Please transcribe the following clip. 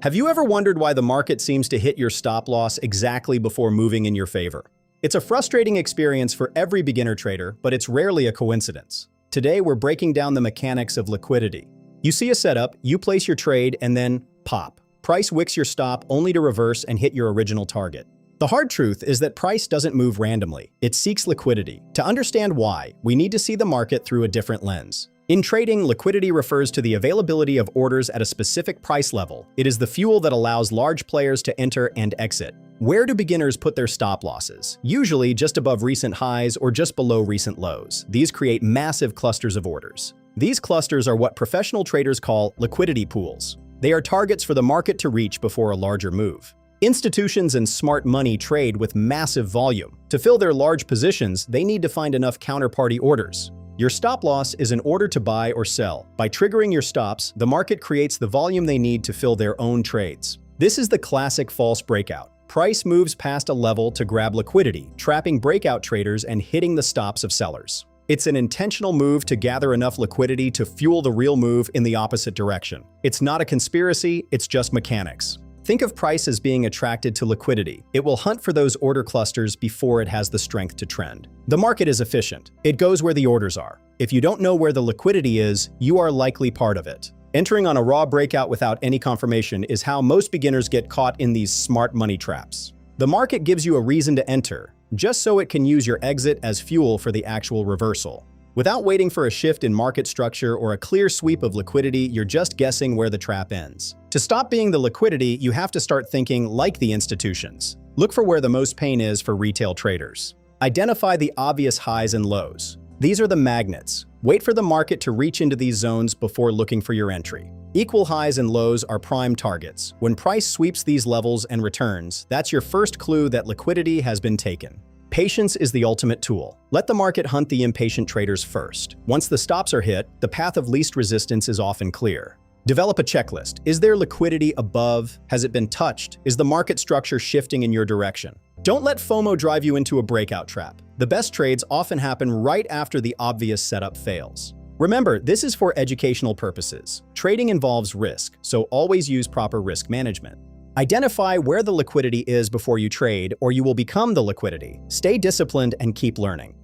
Have you ever wondered why the market seems to hit your stop loss exactly before moving in your favor? It's a frustrating experience for every beginner trader, but it's rarely a coincidence. Today, we're breaking down the mechanics of liquidity. You see a setup, you place your trade, and then pop. Price wicks your stop only to reverse and hit your original target. The hard truth is that price doesn't move randomly. It seeks liquidity. To understand why, we need to see the market through a different lens. In trading, liquidity refers to the availability of orders at a specific price level. It is the fuel that allows large players to enter and exit. Where do beginners put their stop losses? Usually just above recent highs or just below recent lows. These create massive clusters of orders. These clusters are what professional traders call liquidity pools. They are targets for the market to reach before a larger move. Institutions and smart money trade with massive volume. To fill their large positions, they need to find enough counterparty orders. Your stop loss is an order to buy or sell. By triggering your stops, the market creates the volume they need to fill their own trades. This is the classic false breakout. Price moves past a level to grab liquidity, trapping breakout traders and hitting the stops of sellers. It's an intentional move to gather enough liquidity to fuel the real move in the opposite direction. It's not a conspiracy, it's just mechanics. Think of price as being attracted to liquidity. It will hunt for those order clusters before it has the strength to trend. The market is efficient. It goes where the orders are. If you don't know where the liquidity is, you are likely part of it. Entering on a raw breakout without any confirmation is how most beginners get caught in these smart money traps. The market gives you a reason to enter, just so it can use your exit as fuel for the actual reversal. Without waiting for a shift in market structure or a clear sweep of liquidity, you're just guessing where the trap ends. To stop being the liquidity, you have to start thinking like the institutions. Look for where the most pain is for retail traders. Identify the obvious highs and lows. These are the magnets. Wait for the market to reach into these zones before looking for your entry. Equal highs and lows are prime targets. When price sweeps these levels and returns, that's your first clue that liquidity has been taken. Patience is the ultimate tool. Let the market hunt the impatient traders first. Once the stops are hit, the path of least resistance is often clear. Develop a checklist. Is there liquidity above? Has it been touched? Is the market structure shifting in your direction? Don't let FOMO drive you into a breakout trap. The best trades often happen right after the obvious setup fails. Remember, this is for educational purposes. Trading involves risk, so always use proper risk management. Identify where the liquidity is before you trade, or you will become the liquidity. Stay disciplined and keep learning.